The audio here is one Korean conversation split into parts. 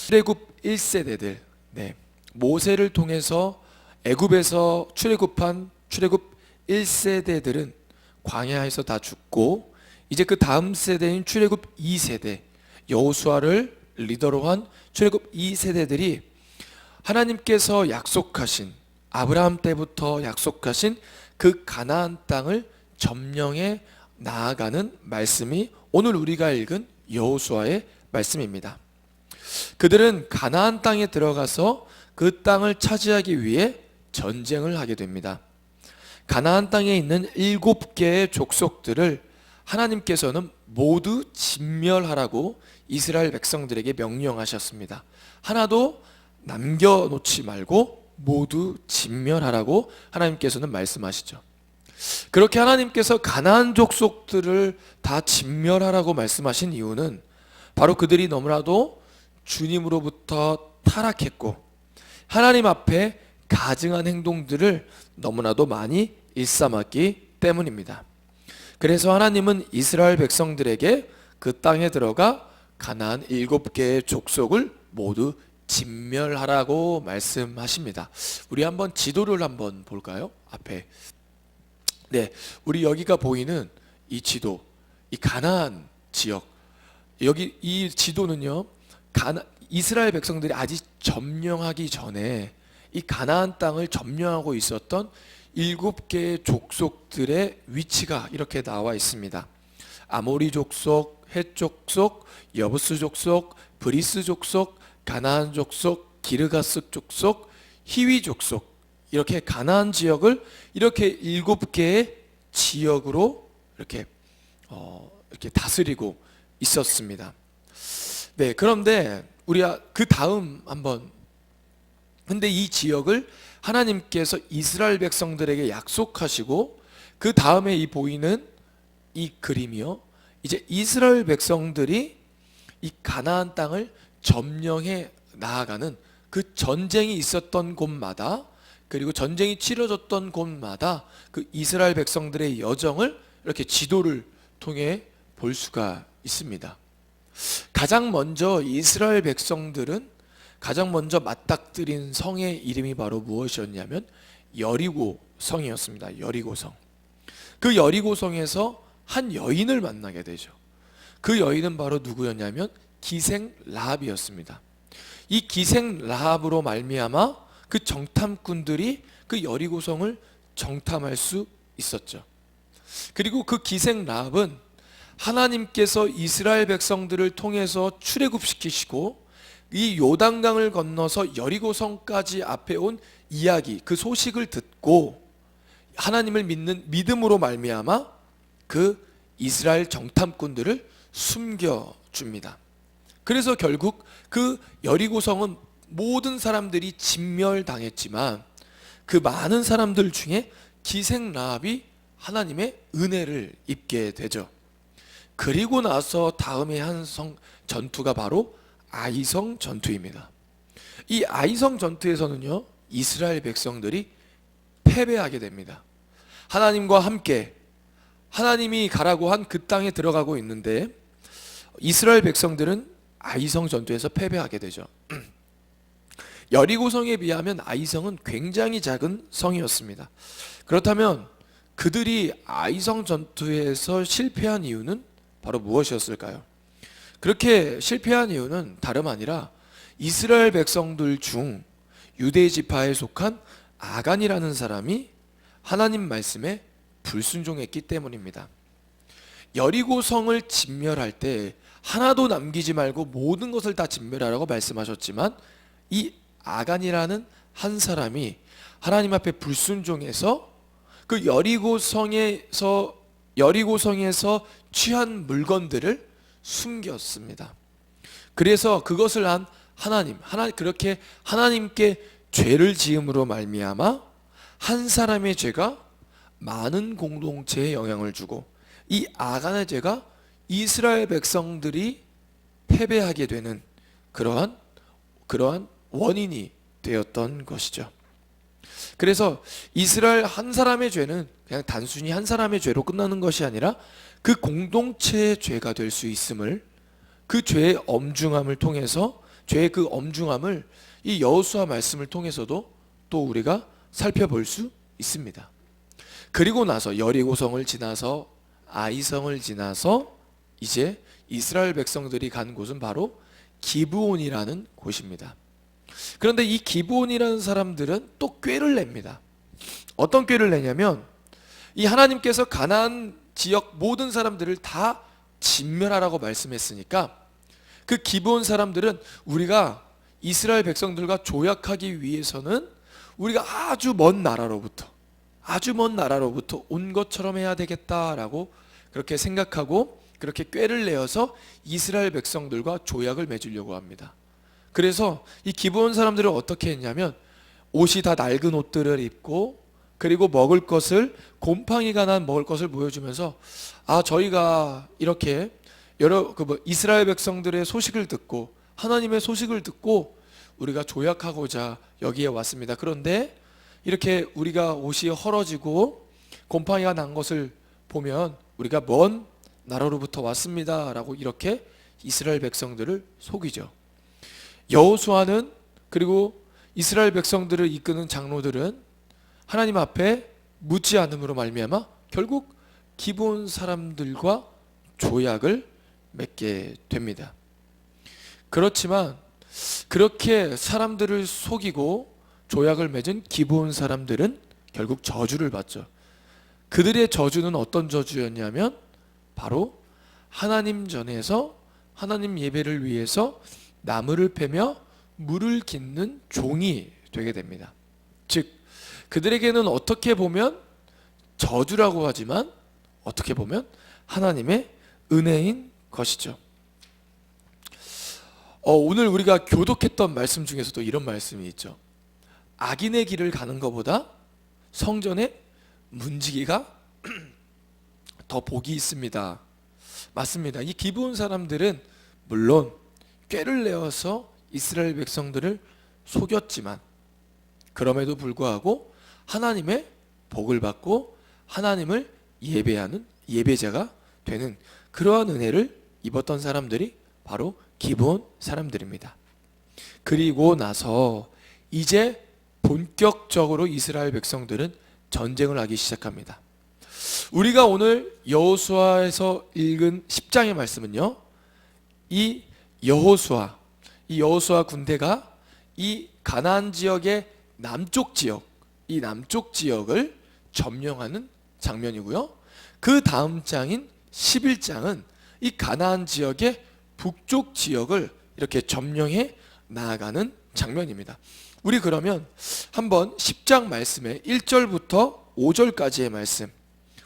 출애굽 1세대들, 모세를 통해서 애굽에서 출애굽한 출애굽 1세대들은 광야에서 다 죽고, 이제 그 다음 세대인 출애굽 2세대, 여호수아를 리더로 한 출애굽 2세대들이 하나님께서 약속하신, 아브라함 때부터 약속하신 그 가나안 땅을 점령해 나아가는 말씀이 오늘 우리가 읽은 여호수아의 말씀입니다. 그들은 가나안 땅에 들어가서 그 땅을 차지하기 위해 전쟁을 하게 됩니다. 가나안 땅에 있는 7개의 족속들을 하나님께서는 모두 진멸하라고 이스라엘 백성들에게 명령하셨습니다. 하나도 남겨놓지 말고 모두 진멸하라고 하나님께서는 말씀하시죠. 그렇게 하나님께서 가나안 족속들을 다 진멸하라고 말씀하신 이유는 바로 그들이 너무나도 주님으로부터 타락했고 하나님 앞에 가증한 행동들을 너무나도 많이 일삼았기 때문입니다. 그래서 하나님은 이스라엘 백성들에게 그 땅에 들어가 가나안 7개의 족속을 모두 진멸하라고 말씀하십니다. 우리 한번 지도를 한번 볼까요? 앞에. 우리 여기가 보이는 이 지도, 이 가나안 지역, 여기 이 지도는요, 이스라엘 백성들이 아직 점령하기 전에 이 가나안 땅을 점령하고 있었던 7개의 족속들의 위치가 이렇게 나와 있습니다. 아모리 족속, 헷 족속, 여부스 족속, 브리스 족속, 가나안 족속, 기르가스 족속, 히위 족속, 이렇게 가나안 지역을 이렇게 7개의 지역으로 이렇게 다스리고 있었습니다. 그런데 우리가 그 다음 한번, 근데 이 지역을 하나님께서 이스라엘 백성들에게 약속하시고 그 다음에 이 보이는 이 그림이요, 이제 이스라엘 백성들이 이 가나안 땅을 점령해 나아가는 그 전쟁이 있었던 곳마다, 그리고 전쟁이 치러졌던 곳마다 그 이스라엘 백성들의 여정을 이렇게 지도를 통해 볼 수가 있습니다. 가장 먼저 이스라엘 백성들은 가장 먼저 맞닥뜨린 성의 이름이 바로 무엇이었냐면 여리고 성이었습니다. 여리고성. 그 여리고성에서 한 여인을 만나게 되죠. 그 여인은 바로 누구였냐면 기생 라합이었습니다. 이 기생 라합으로 말미암아 그 정탐꾼들이 그 여리고성을 정탐할 수 있었죠. 그리고 그 기생 라합은 하나님께서 이스라엘 백성들을 통해서 출애굽시키시고 이 요단강을 건너서 여리고성까지 앞에 온 이야기, 그 소식을 듣고 하나님을 믿는 믿음으로 말미암아 그 이스라엘 정탐꾼들을 숨겨줍니다. 그래서 결국 그 여리고성은 모든 사람들이 진멸당했지만 그 많은 사람들 중에 기생 라합이 하나님의 은혜를 입게 되죠. 그리고 나서 다음에 한 전투가 바로 아이성 전투입니다. 이 아이성 전투에서는요, 이스라엘 백성들이 패배하게 됩니다. 하나님과 함께 하나님이 가라고 한 그 땅에 들어가고 있는데 이스라엘 백성들은 아이성 전투에서 패배하게 되죠. 여리고성에 비하면 아이성은 굉장히 작은 성이었습니다. 그렇다면 그들이 아이성 전투에서 실패한 이유는 바로 무엇이었을까요? 그렇게 실패한 이유는 다름 아니라 이스라엘 백성들 중 유대 지파에 속한 아간이라는 사람이 하나님 말씀에 불순종했기 때문입니다. 여리고성을 진멸할 때 하나도 남기지 말고 모든 것을 다 진멸하라고 말씀하셨지만 이 아간이라는 한 사람이 하나님 앞에 불순종해서 그 여리고성에서 취한 물건들을 숨겼습니다. 그래서 그것을 한 하나님 그렇게 하나님께 죄를 지음으로 말미암아 한 사람의 죄가 많은 공동체에 영향을 주고 이 아간의 죄가 이스라엘 백성들이 패배하게 되는 그러한 원인이 되었던 것이죠. 그래서 이스라엘 한 사람의 죄는 그냥 단순히 한 사람의 죄로 끝나는 것이 아니라 그 공동체의 죄가 될 수 있음을 그 죄의 엄중함을 통해서 죄의 그 엄중함을 이 여호수아 말씀을 통해서도 또 우리가 살펴볼 수 있습니다. 그리고 나서 여리고성을 지나서 아이성을 지나서 이제 이스라엘 백성들이 간 곳은 바로 기브온이라는 곳입니다. 그런데 이 기브온이라는 사람들은 또 꾀를 냅니다. 어떤 꾀를 내냐면 이 하나님께서 가나안 지역 모든 사람들을 다 진멸하라고 말씀했으니까 그 기브온 사람들은 우리가 이스라엘 백성들과 조약하기 위해서는 우리가 아주 먼 나라로부터 온 것처럼 해야 되겠다라고 그렇게 생각하고 그렇게 꾀를 내어서 이스라엘 백성들과 조약을 맺으려고 합니다. 그래서 이 기브온 사람들은 어떻게 했냐면 옷이 다 낡은 옷들을 입고 그리고 먹을 것을 곰팡이가 난 먹을 것을 보여주면서 저희가 이렇게 이스라엘 백성들의 소식을 듣고 하나님의 소식을 듣고 우리가 조약하고자 여기에 왔습니다. 그런데 이렇게 우리가 옷이 헐어지고 곰팡이가 난 것을 보면 우리가 먼 나라로부터 왔습니다 라고 이렇게 이스라엘 백성들을 속이죠. 여호수아는 그리고 이스라엘 백성들을 이끄는 장로들은 하나님 앞에 묻지 않음으로 말미암아 결국 기브온 사람들과 조약을 맺게 됩니다. 그렇지만 그렇게 사람들을 속이고 조약을 맺은 기브온 사람들은 결국 저주를 받죠. 그들의 저주는 어떤 저주였냐면 바로 하나님 전에서 하나님 예배를 위해서 나무를 패며 물을 깃는 종이 되게 됩니다. 즉 그들에게는 어떻게 보면 저주라고 하지만 어떻게 보면 하나님의 은혜인 것이죠. 오늘 우리가 교독했던 말씀 중에서도 이런 말씀이 있죠. 악인의 길을 가는 것보다 성전에 문지기가 더 복이 있습니다. 맞습니다. 이 기브온 사람들은 물론 꾀를 내어서 이스라엘 백성들을 속였지만 그럼에도 불구하고 하나님의 복을 받고 하나님을 예배하는 예배자가 되는 그러한 은혜를 입었던 사람들이 바로 기브온 사람들입니다. 그리고 나서 이제 본격적으로 이스라엘 백성들은 전쟁을 하기 시작합니다. 우리가 오늘 여호수아에서 읽은 10장의 말씀은요, 이 여호수아 군대가 이 가나안 지역의 남쪽 지역을 점령하는 장면이고요. 그 다음 장인 11장은 이 가나안 지역의 북쪽 지역을 이렇게 점령해 나아가는 장면입니다. 우리 그러면 한번 10장 말씀의 1절부터 5절까지의 말씀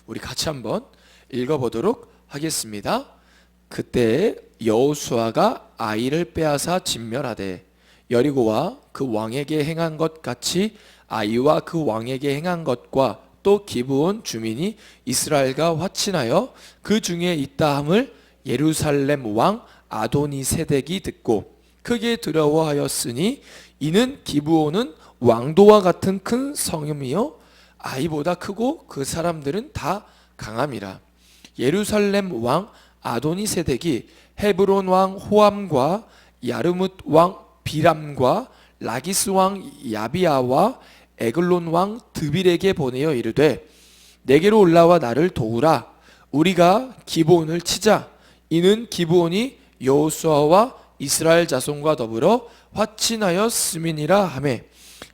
우리 같이 한번 읽어보도록 하겠습니다. 그때 여호수아가 아이를 빼앗아 진멸하되 여리고와 그 왕에게 행한 것 같이 아이와 그 왕에게 행한 것과 또 기브온 주민이 이스라엘과 화친하여 그 중에 있다 함을 예루살렘 왕 아도니세덱이 듣고 크게 두려워하였으니 이는 기브온은 왕도와 같은 큰 성읍이요 아이보다 크고 그 사람들은 다 강함이라. 예루살렘 왕 아도니세덱이 헤브론 왕 호암과 야르뭇 왕 비람과 라기스 왕 야비아와 에글론 왕 드빌에게 보내어 이르되 내게로 올라와 나를 도우라. 우리가 기브온을 치자. 이는 기브온이 여호수아와 이스라엘 자손과 더불어 화친하였음이니라 하매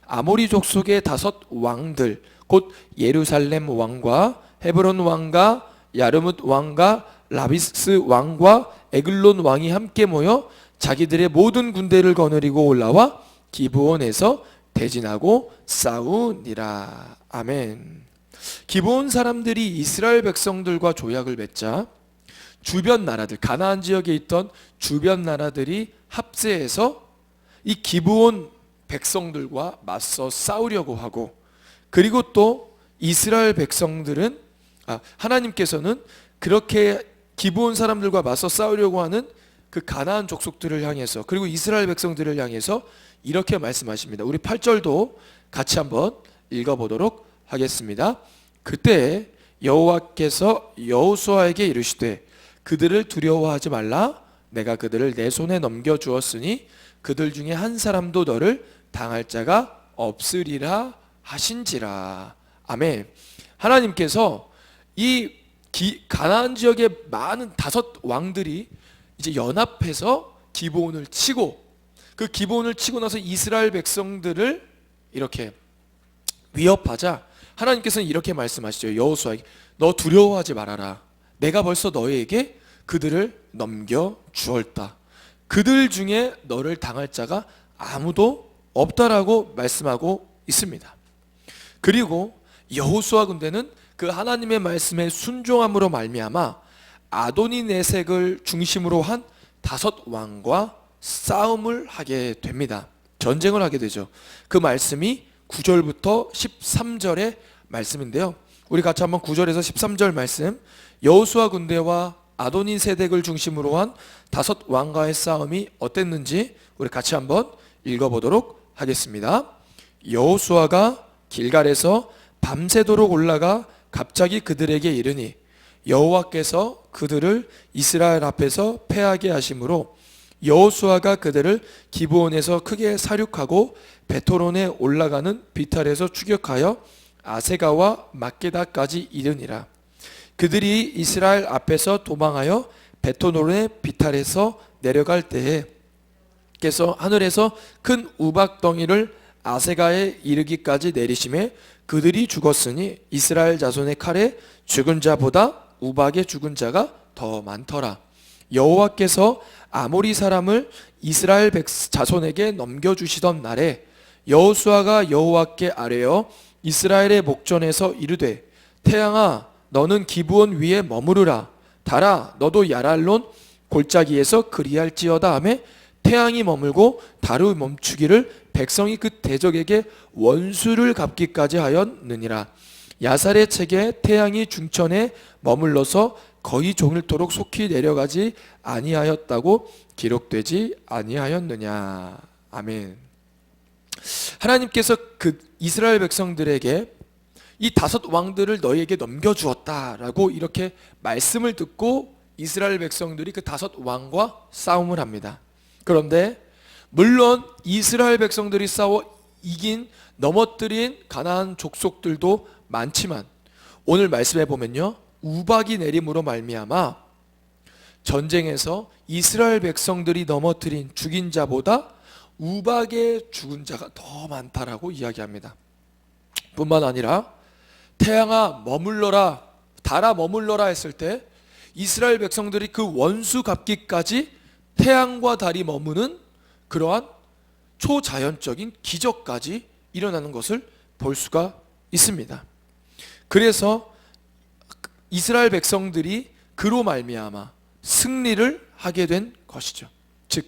아모리 족속의 5 왕들 곧 예루살렘 왕과 헤브론 왕과 야르뭇 왕과 라비스 왕과 에글론 왕이 함께 모여 자기들의 모든 군대를 거느리고 올라와 기브온에서 대진하고 싸우니라. 아멘. 기브온 사람들이 이스라엘 백성들과 조약을 맺자 주변 나라들, 가나안 지역에 있던 주변 나라들이 합세해서 이 기브온 백성들과 맞서 싸우려고 하고, 그리고 또 이스라엘 백성들은 하나님께서는 그렇게 기브온 사람들과 맞서 싸우려고 하는 그 가나안 족속들을 향해서, 그리고 이스라엘 백성들을 향해서 이렇게 말씀하십니다. 우리 8절도 같이 한번 읽어보도록 하겠습니다. 그때 여호와께서 여호수아에게 이르시되 그들을 두려워하지 말라. 내가 그들을 내 손에 넘겨주었으니 그들 중에 한 사람도 너를 당할 자가 없으리라 하신지라. 아멘. 하나님께서 이 가나안 지역의 많은 5 왕들이 이제 연합해서 기브온을 치고, 그 기브온을 치고 나서 이스라엘 백성들을 이렇게 위협하자 하나님께서는 이렇게 말씀하시죠. 여호수아에게 너 두려워하지 말아라. 내가 벌써 너희에게 그들을 넘겨 주었다. 그들 중에 너를 당할 자가 아무도 없다라고 말씀하고 있습니다. 그리고 여호수아 군대는 그 하나님의 말씀에 순종함으로 말미암아 아도니네색을 중심으로 한 5 왕과 싸움을 하게 됩니다. 전쟁을 하게 되죠. 그 말씀이 9절부터 13절의 말씀인데요. 우리 같이 한번 9절에서 13절 말씀, 여호수아 군대와 아도니세덱을 중심으로 한 5 왕과의 싸움이 어땠는지 우리 같이 한번 읽어보도록 하겠습니다. 여호수아가 길갈에서 밤새도록 올라가 갑자기 그들에게 이르니 여호와께서 그들을 이스라엘 앞에서 패하게 하심으로 여호수아가 그들을 기브온에서 크게 사륙하고 베토론에 올라가는 비탈에서 추격하여 아세가와 막게다까지 이르니라. 그들이 이스라엘 앞에서 도망하여 베토론의 비탈에서 내려갈 때에 께서 하늘에서 큰 우박 덩이를 아세가에 이르기까지 내리심에 그들이 죽었으니 이스라엘 자손의 칼에 죽은 자보다 우박에 죽은 자가 더 많더라. 여호와께서 아모리 사람을 이스라엘 자손에게 넘겨주시던 날에 여호수아가 여호와께 아뢰어 이스라엘의 목전에서 이르되 태양아 너는 기브온 위에 머무르라. 달아 너도 야랄론 골짜기에서 그리할지어다 하매 태양이 머물고 달이 멈추기를 백성이 그 대적에게 원수를 갚기까지 하였느니라. 야살의 책에 태양이 중천에 머물러서 거의 종일토록 속히 내려가지 아니하였다고 기록되지 아니하였느냐. 아멘. 하나님께서 그 이스라엘 백성들에게 이 5 왕들을 너희에게 넘겨주었다라고 이렇게 말씀을 듣고 이스라엘 백성들이 그 5 왕과 싸움을 합니다. 그런데 물론 이스라엘 백성들이 싸워 이긴, 넘어뜨린 가나안 족속들도 많지만 오늘 말씀해 보면요, 우박이 내림으로 말미암아 전쟁에서 이스라엘 백성들이 넘어뜨린 죽인 자보다 우박에 죽은 자가 더 많다라고 이야기합니다. 뿐만 아니라 태양아 머물러라, 달아 머물러라 했을 때 이스라엘 백성들이 그 원수 갚기까지 태양과 달이 머무는 그러한 초자연적인 기적까지 일어나는 것을 볼 수가 있습니다. 그래서 이스라엘 백성들이 그로 말미암아 승리를 하게 된 것이죠. 즉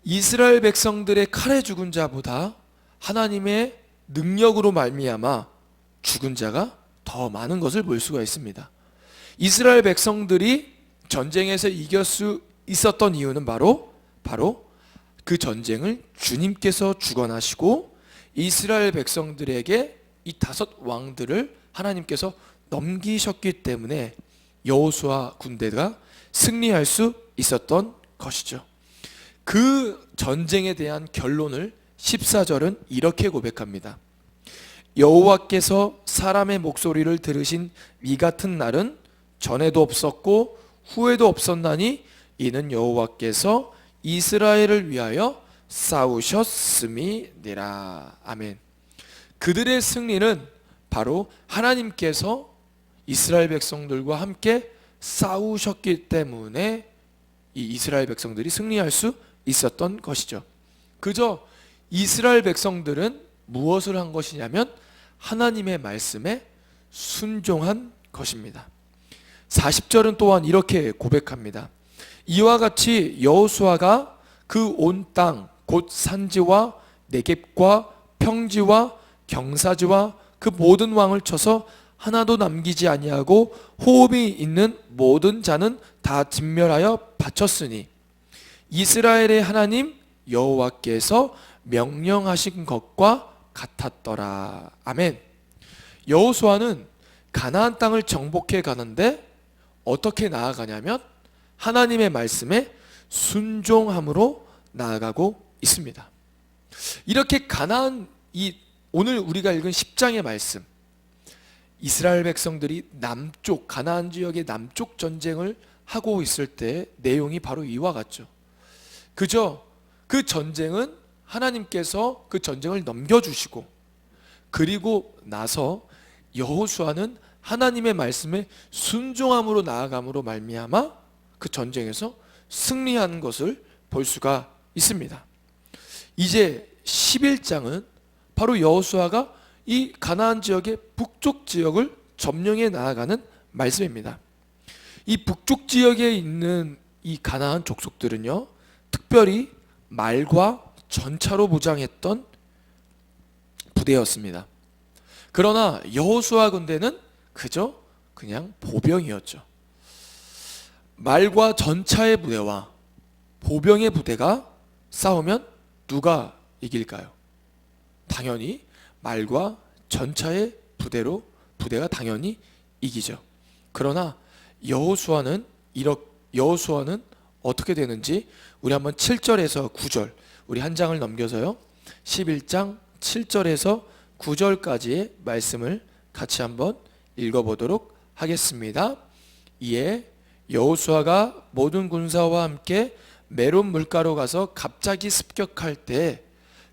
이스라엘 백성들의 칼에 죽은 자보다 하나님의 능력으로 말미암아 죽은 자가 더 많은 것을 볼 수가 있습니다. 이스라엘 백성들이 전쟁에서 이길 수 있었던 이유는 바로 그 전쟁을 주님께서 주관하시고 이스라엘 백성들에게 이 5 왕들을 하나님께서 넘기셨기 때문에 여호수아 군대가 승리할 수 있었던 것이죠. 그 전쟁에 대한 결론을 14절은 이렇게 고백합니다. 여호와께서 사람의 목소리를 들으신 이 같은 날은 전에도 없었고 후에도 없었나니 이는 여호와께서 이스라엘을 위하여 싸우셨음이니라. 아멘. 그들의 승리는 바로 하나님께서 이스라엘 백성들과 함께 싸우셨기 때문에 이 이스라엘 백성들이 승리할 수 있었던 것이죠. 그저 이스라엘 백성들은 무엇을 한 것이냐면 하나님의 말씀에 순종한 것입니다. 40절은 또한 이렇게 고백합니다. 이와 같이 여호수아가 그 온 땅 곧 산지와 네겝과 평지와 경사지와 그 모든 왕을 쳐서 하나도 남기지 아니하고 호흡이 있는 모든 자는 다 진멸하여 바쳤으니 이스라엘의 하나님 여호와께서 명령하신 것과 같았더라. 아멘. 여호수아는 가나안 땅을 정복해 가는데 어떻게 나아가냐면 하나님의 말씀에 순종함으로 나아가고 있습니다. 이렇게 가나안, 오늘 우리가 읽은 10장의 말씀, 이스라엘 백성들이 남쪽 가나안 지역의 남쪽 전쟁을 하고 있을 때 내용이 바로 이와 같죠. 그저 그 전쟁은 하나님께서 그 전쟁을 넘겨주시고, 그리고 나서 여호수아는 하나님의 말씀에 순종함으로 나아감으로 말미암아 그 전쟁에서 승리하는 것을 볼 수가 있습니다. 이제 11장은 바로 여호수아가 이 가나안 지역의 북쪽 지역을 점령해 나아가는 말씀입니다. 이 북쪽 지역에 있는 이 가나안 족속들은요, 특별히 말과 전차로 무장했던 부대였습니다. 그러나 여호수아 군대는 그저 그냥 보병이었죠. 말과 전차의 부대와 보병의 부대가 싸우면 누가 이길까요? 당연히 말과 전차의 부대가 당연히 이기죠. 그러나 여호수아는 어떻게 되는지 우리 한번 7절에서 9절, 우리 한 장을 넘겨서요, 11장 7절에서 9절까지의 말씀을 같이 한번 읽어보도록 하겠습니다. 이에 여호수아가 모든 군사와 함께 메론 물가로 가서 갑자기 습격할 때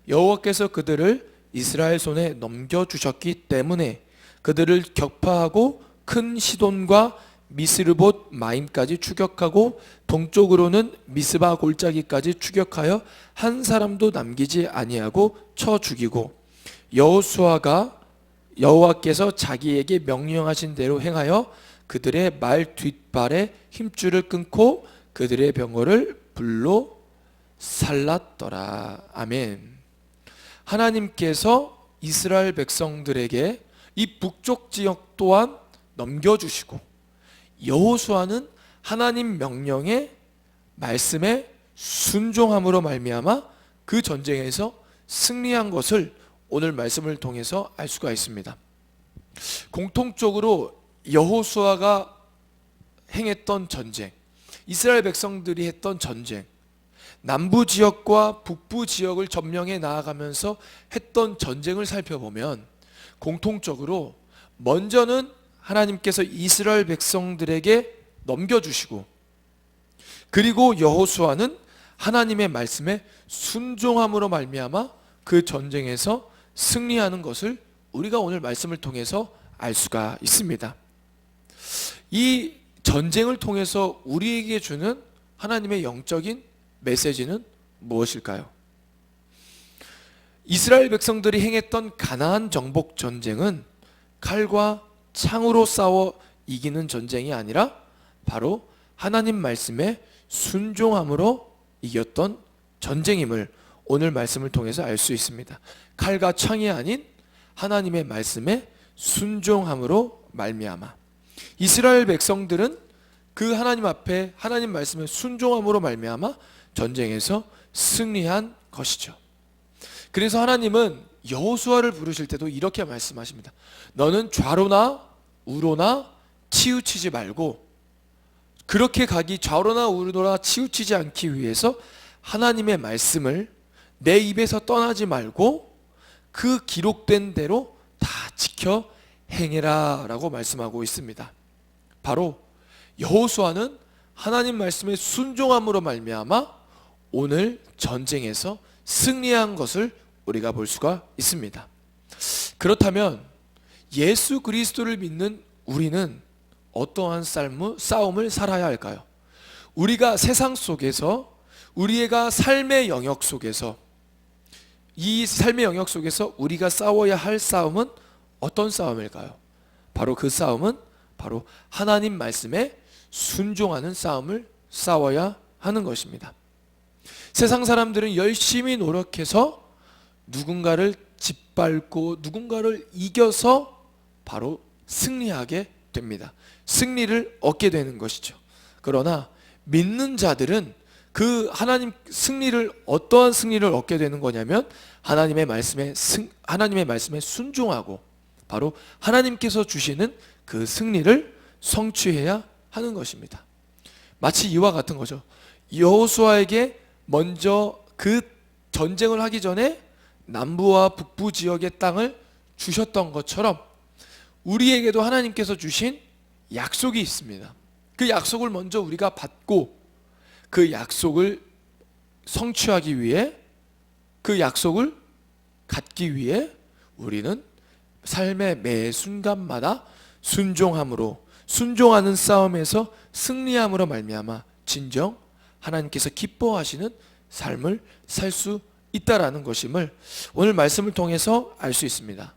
여호와께서 그들을 이스라엘 손에 넘겨주셨기 때문에 그들을 격파하고 큰 시돈과 미스르봇 마임까지 추격하고 동쪽으로는 미스바 골짜기까지 추격하여 한 사람도 남기지 아니하고 쳐 죽이고, 여호수아가 여호와께서 자기에게 명령하신 대로 행하여 그들의 말 뒷발에 힘줄을 끊고 그들의 병거를 불로 살랐더라. 아멘. 하나님께서 이스라엘 백성들에게 이 북쪽 지역 또한 넘겨주시고, 여호수아는 하나님 명령의 말씀에 순종함으로 말미암아 그 전쟁에서 승리한 것을 오늘 말씀을 통해서 알 수가 있습니다. 공통적으로 여호수아가 행했던 전쟁, 이스라엘 백성들이 했던 전쟁, 남부 지역과 북부 지역을 점령해 나아가면서 했던 전쟁을 살펴보면 공통적으로 먼저는 하나님께서 이스라엘 백성들에게 넘겨주시고, 그리고 여호수아는 하나님의 말씀에 순종함으로 말미암아 그 전쟁에서 승리하는 것을 우리가 오늘 말씀을 통해서 알 수가 있습니다. 이 전쟁을 통해서 우리에게 주는 하나님의 영적인 메시지는 무엇일까요? 이스라엘 백성들이 행했던 가나안 정복 전쟁은 칼과 창으로 싸워 이기는 전쟁이 아니라 바로 하나님 말씀에 순종함으로 이겼던 전쟁임을 오늘 말씀을 통해서 알 수 있습니다. 칼과 창이 아닌 하나님의 말씀에 순종함으로 말미암아 이스라엘 백성들은 그 하나님 앞에 하나님 말씀에 순종함으로 말미암아 전쟁에서 승리한 것이죠. 그래서 하나님은 여호수아를 부르실 때도 이렇게 말씀하십니다. 너는 좌로나 우로나 치우치지 말고, 그렇게 가기 좌로나 우로나 치우치지 않기 위해서 하나님의 말씀을 내 입에서 떠나지 말고 그 기록된 대로 다 지켜 행해라 라고 말씀하고 있습니다. 바로 여호수아는 하나님 말씀에 순종함으로 말미암아 오늘 전쟁에서 승리한 것을 우리가 볼 수가 있습니다. 그렇다면 예수 그리스도를 믿는 우리는 어떠한 싸움을 살아야 할까요? 우리가 세상 속에서, 우리가 삶의 영역 속에서, 이 삶의 영역 속에서 우리가 싸워야 할 싸움은 어떤 싸움일까요? 바로 그 싸움은 바로 하나님 말씀에 순종하는 싸움을 싸워야 하는 것입니다. 세상 사람들은 열심히 노력해서 누군가를 짓밟고 누군가를 이겨서 바로 승리하게 됩니다. 승리를 얻게 되는 것이죠. 그러나 믿는 자들은 그 하나님 승리를, 어떠한 승리를 얻게 되는 거냐면 하나님의 말씀에 순종하고 바로 하나님께서 주시는 그 승리를 성취해야 하는 것입니다. 마치 이와 같은 거죠. 여호수아에게 먼저 그 전쟁을 하기 전에 남부와 북부 지역의 땅을 주셨던 것처럼 우리에게도 하나님께서 주신 약속이 있습니다. 그 약속을 먼저 우리가 받고 그 약속을 성취하기 위해, 그 약속을 갖기 위해 우리는 삶의 매 순간마다 순종하는 싸움에서 승리함으로 말미암아 진정 하나님께서 기뻐하시는 삶을 살 수 있다라는 것임을 오늘 말씀을 통해서 알 수 있습니다.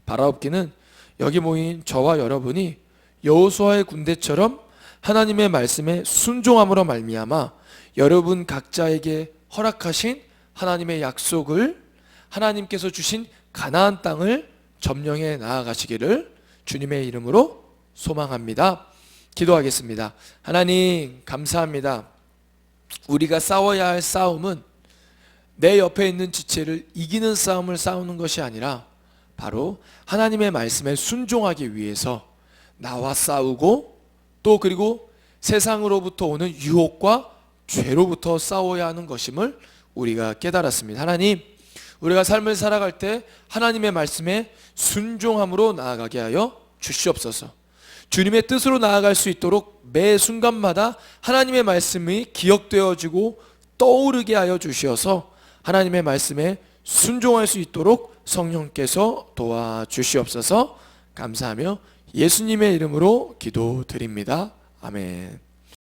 바라옵기는 여기 모인 저와 여러분이 여호수아의 군대처럼 하나님의 말씀에 순종함으로 말미암아 여러분 각자에게 허락하신 하나님의 약속을, 하나님께서 주신 가나안 땅을 점령해 나아가시기를 주님의 이름으로 소망합니다. 기도하겠습니다. 하나님 감사합니다. 우리가 싸워야 할 싸움은 내 옆에 있는 지체를 이기는 싸움을 싸우는 것이 아니라 바로 하나님의 말씀에 순종하기 위해서 나와 싸우고, 또 그리고 세상으로부터 오는 유혹과 죄로부터 싸워야 하는 것임을 우리가 깨달았습니다. 하나님, 우리가 삶을 살아갈 때 하나님의 말씀에 순종함으로 나아가게 하여 주시옵소서. 주님의 뜻으로 나아갈 수 있도록 매 순간마다 하나님의 말씀이 기억되어지고 떠오르게 하여 주시어서 하나님의 말씀에 순종할 수 있도록 성령께서 도와주시옵소서. 감사하며 예수님의 이름으로 기도드립니다. 아멘.